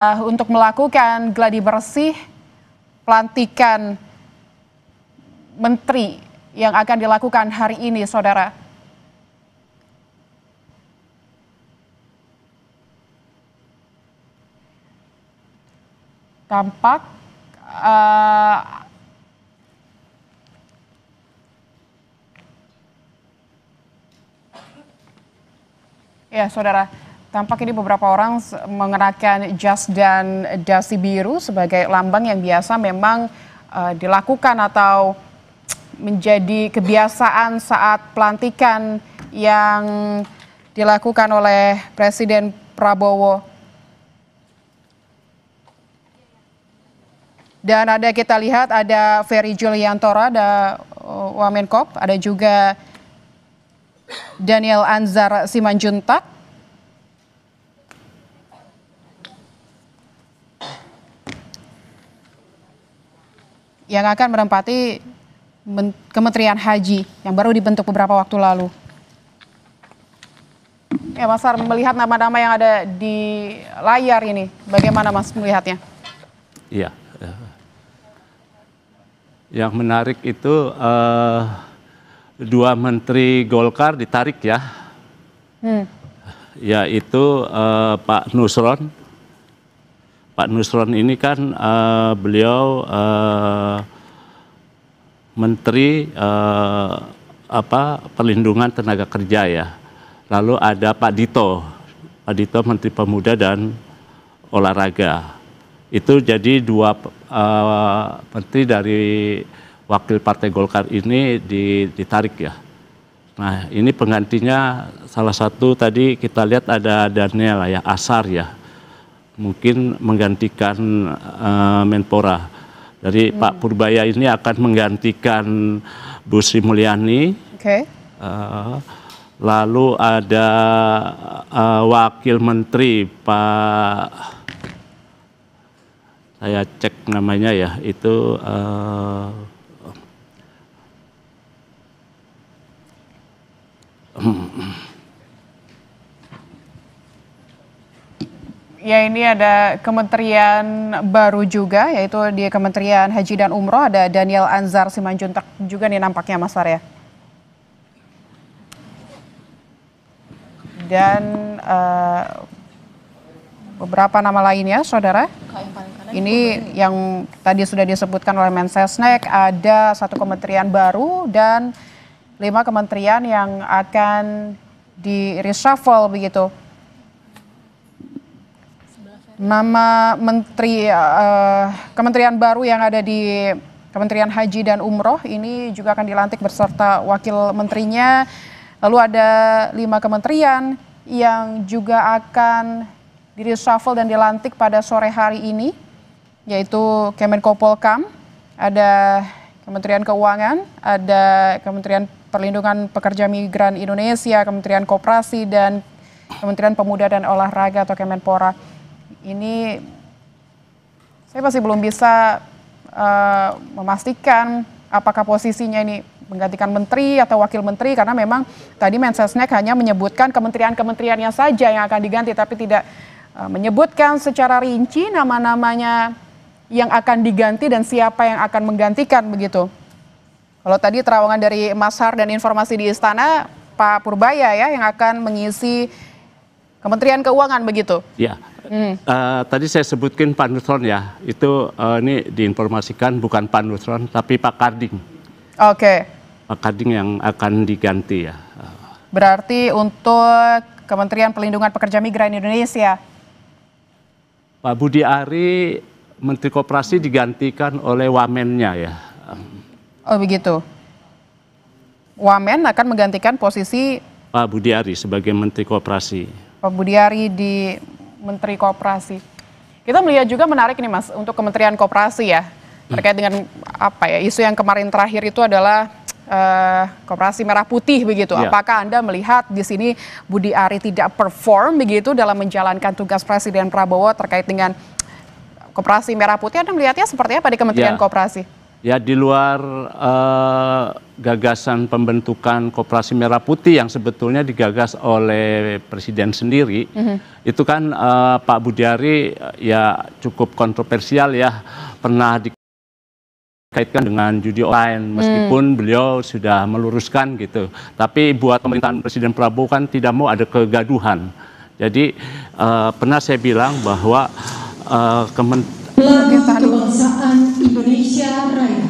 Untuk melakukan gladi bersih pelantikan menteri yang akan dilakukan hari ini, saudara. Tampak ya, saudara. Tampak ini beberapa orang mengenakan jas dan dasi biru sebagai lambang yang biasa memang dilakukan atau menjadi kebiasaan saat pelantikan yang dilakukan oleh Presiden Prabowo. Dan kita lihat ada Ferry Juliantoro, ada Wamenkop, ada juga Daniel Anzar Simanjuntak. Yang akan menempati Kementerian Haji yang baru dibentuk beberapa waktu lalu. Ya, Mas Ar, melihat nama-nama yang ada di layar ini, bagaimana Mas melihatnya? Iya. Yang menarik itu dua menteri Golkar ditarik ya. Yaitu Pak Nusron. Pak Nusron ini kan beliau menteri perlindungan tenaga kerja ya. Lalu ada Pak Dito menteri pemuda dan olahraga. Itu jadi dua menteri dari wakil partai Golkar ini ditarik ya. Nah ini penggantinya salah satu tadi kita lihat ada Daniel ya, Asar ya. Mungkin menggantikan Menpora. Dari Pak Purbaya ini akan menggantikan Bu Sri Mulyani. Lalu ada Wakil Menteri Pak, saya cek namanya ya, itu ya, ini ada kementerian baru juga, yaitu di Kementerian Haji dan Umroh, ada Daniel Anzar Simanjuntak juga nih nampaknya, Mas Ar ya. Dan beberapa nama lainnya, saudara. Ini yang tadi sudah disebutkan oleh Mensesnek, ada satu kementerian baru dan 5 kementerian yang akan di-reshuffle begitu. Nama menteri kementerian baru yang ada di Kementerian Haji dan Umroh ini juga akan dilantik beserta wakil menterinya. Lalu ada 5 kementerian yang juga akan di-reshuffle dan dilantik pada sore hari ini, yaitu Kemenko Polkam, ada Kementerian Keuangan, ada Kementerian Perlindungan Pekerja Migran Indonesia, Kementerian Koperasi, dan Kementerian Pemuda dan Olahraga atau Kemenpora. Ini saya masih belum bisa memastikan apakah posisinya ini menggantikan menteri atau wakil menteri, karena memang tadi Mensesnek hanya menyebutkan kementerian-kementeriannya saja yang akan diganti, tapi tidak menyebutkan secara rinci nama-namanya yang akan diganti dan siapa yang akan menggantikan begitu. Kalau tadi terawangan dari Mas Har dan informasi di istana, Pak Purbaya ya yang akan mengisi Kementerian Keuangan begitu. Ya. Tadi saya sebutkan Pak Nusron ya, itu ini diinformasikan bukan Pak Nusron tapi Pak Karding. Oke. Pak Karding yang akan diganti ya. Berarti untuk Kementerian Perlindungan Pekerja Migran Indonesia, Pak Budi Ari Menteri Koperasi digantikan oleh Wamennya ya. Oh begitu. Wamen akan menggantikan posisi Pak Budi Ari sebagai Menteri Koperasi. Pak Budi Ari di Menteri Koperasi. Kita melihat juga menarik nih Mas untuk Kementerian Koperasi ya, terkait dengan apa ya, isu yang kemarin terakhir itu adalah Koperasi Merah Putih begitu. Ya. Apakah Anda melihat di sini Budi Ari tidak perform begitu dalam menjalankan tugas Presiden Prabowo terkait dengan Koperasi Merah Putih? Anda melihatnya seperti apa di Kementerian Koperasi? Ya, di luar gagasan pembentukan Koperasi Merah Putih yang sebetulnya digagas oleh Presiden sendiri, itu kan Pak Budiari ya cukup kontroversial ya, pernah dikaitkan dengan judi online, meskipun beliau sudah meluruskan gitu. Tapi buat pemerintahan Presiden Prabowo kan tidak mau ada kegaduhan. Jadi pernah saya bilang bahwa Lagu Kebangsaan Indonesia Raya.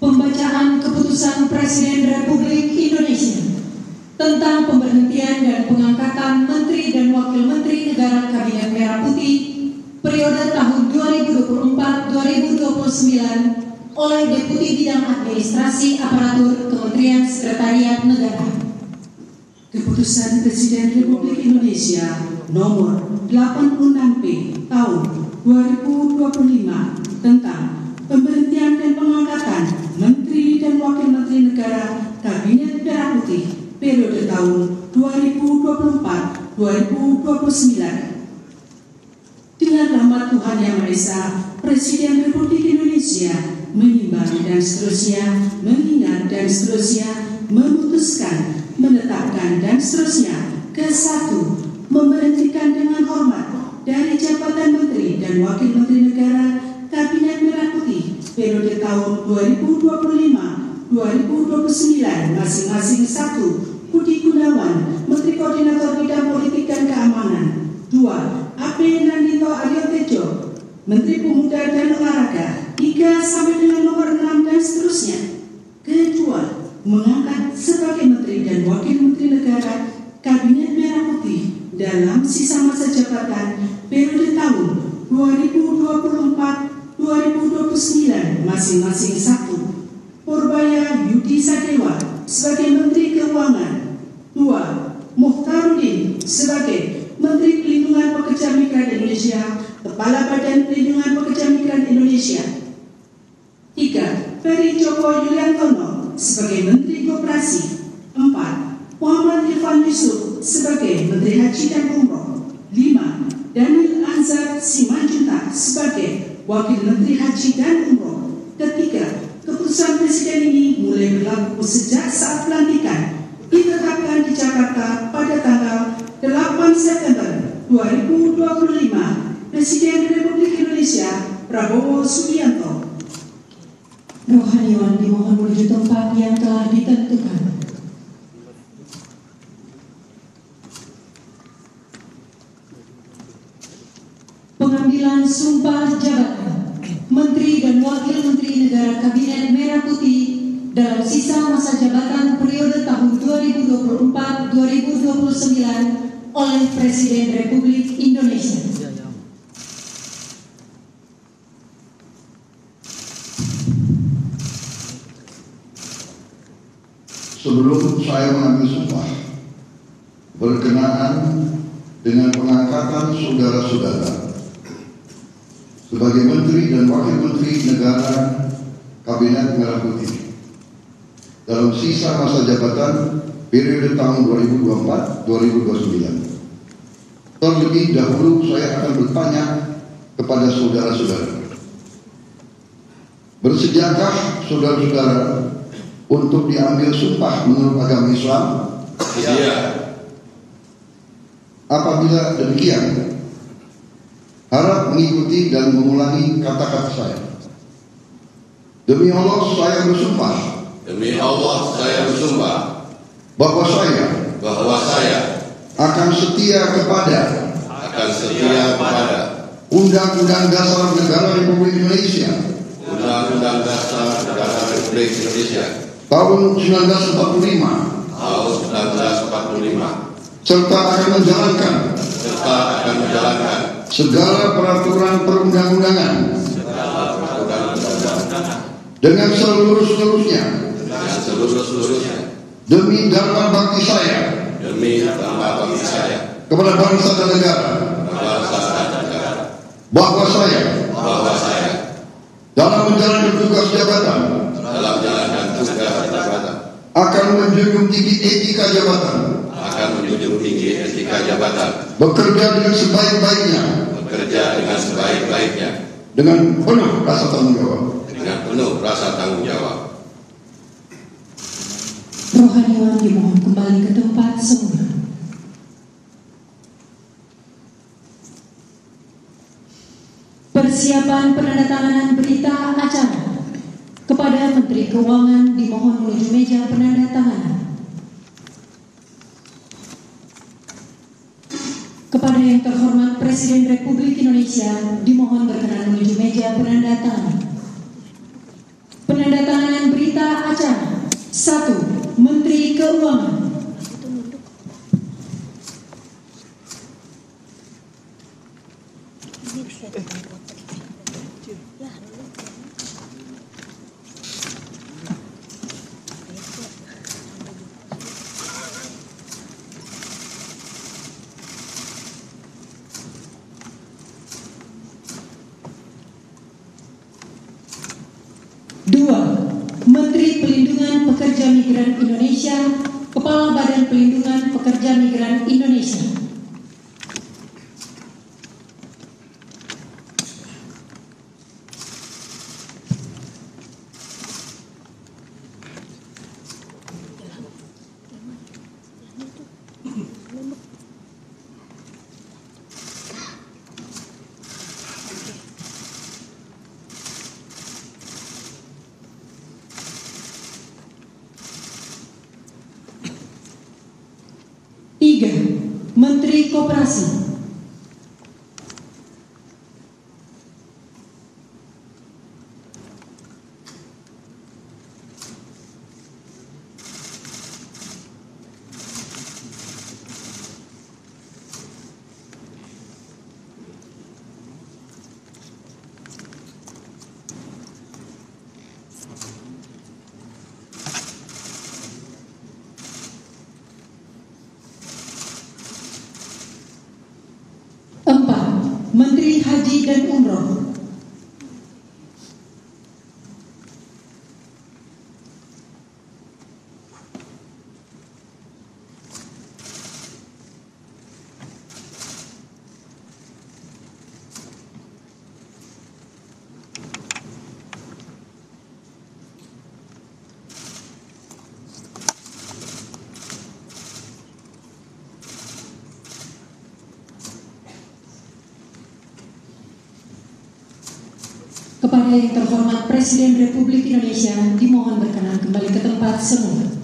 Pembacaan Keputusan Presiden Republik Indonesia tentang pemberhentian dan pengangkatan Menteri dan Wakil Menteri Negara Kabinet Merah Putih periode tahun 2024-2029 oleh Deputi Bidang Administrasi Aparatur Kementerian Sekretariat Negara. Keputusan Presiden Republik Indonesia nomor 86P tahun 2025 tentang pemberhentian dan pengangkatan Menteri dan Wakil Menteri Negara Kabinet Merah Putih periode tahun 2024-2029. Dengan rahmat Tuhan Yang Maha Esa, Presiden Republik Indonesia menimbang dan seterusnya, mengingat dan seterusnya, memutuskan, menetapkan dan seterusnya. Ke-1, memberhentikan dengan hormat dari jabatan Menteri dan Wakil Menteri Negara Kabinet Merah Putih periode tahun 2025-2029 masing-masing. 1. Budi Gunawan, Menteri Koordinator Bidang Politik dan Keamanan. 2. AP Nandito Aryotejo, Menteri Pemuda dan Olahraga. 3 sampai dengan nomor 6 dan seterusnya. Kedua, mengangkat sebagai Menteri dan Wakil Menteri Negara Kabinet Merah Putih dalam sisa masa jabatan periode tahun 2024-2029 masing-masing. 1. Purbaya Yudi Sadewa sebagai Menteri Keuangan. 2. Muhtarudin sebagai Menteri Pelindungan Pekerja Migran Indonesia, Kepala Badan Pelindungan Pekerja Migran Indonesia. 3. Ferry Joko Yuliantono sebagai Menteri Koperasi. 4. Muhammad Irfan Yusuf sebagai Menteri Haji dan Umroh. 5. Daniel Anzar Simanjuntak sebagai Wakil Menteri Haji dan Umroh. Ketiga, keputusan Presiden ini mulai berlaku sejak saat pelantikan ditetapkan di Jakarta pada tanggal 8 September 2025. Presiden Republik Indonesia Prabowo Subianto. Rohaniwan dimohon menuju tempat yang telah ditentukan. Pengambilan sumpah jabatan Menteri dan Wakil Menteri Negara Kabinet Merah Putih dalam sisa masa jabatan periode tahun 2024-2029 oleh Presiden Republik Indonesia. sebelum saya mengambil sumpah berkenaan dengan pengangkatan saudara-saudara sebagai Menteri dan Wakil Menteri Negara Kabinet Merah Putih dalam sisa masa jabatan periode tahun 2024-2029. Terlebih dahulu saya akan bertanya kepada saudara-saudara, bersediakah saudara-saudara untuk diambil sumpah menurut agama Islam? Iya. Apabila demikian, harap mengikuti dan mengulangi kata-kata saya. Demi Allah saya bersumpah. Demi Allah saya bersumpah Bahwa saya akan setia kepada Undang-Undang Dasar Negara Republik Indonesia Undang-Undang Dasar Negara Republik Indonesia tahun 1945 serta akan menjalankan segala peraturan perundang-undangan dengan seluruh-seluruhnya demi dharma bakti saya kepada bangsa dan negara, bahwa saya dalam menjalankan tugas jabatan akan menjunjung tinggi etika jabatan, bekerja dengan sebaik-baiknya, dengan penuh rasa tanggung jawab. Rohaniwan dimohon kembali ke tempat semula. Persiapan penandatanganan berita acara kepada Menteri Keuangan dimohon menuju meja penandatanganan. Kepada yang terhormat Presiden Republik Indonesia dimohon berkenan menuju meja penandatanganan. Penandatanganan berita acara. 1. Menteri Keuangan. Menteri Pelindungan Pekerja Migran Indonesia, Kepala Badan Pelindungan Pekerja Migran Indonesia. Menteri Koperasi. Menteri Haji dan Umroh. Kepada yang terhormat Presiden Republik Indonesia dimohon berkenan kembali ke tempat semula.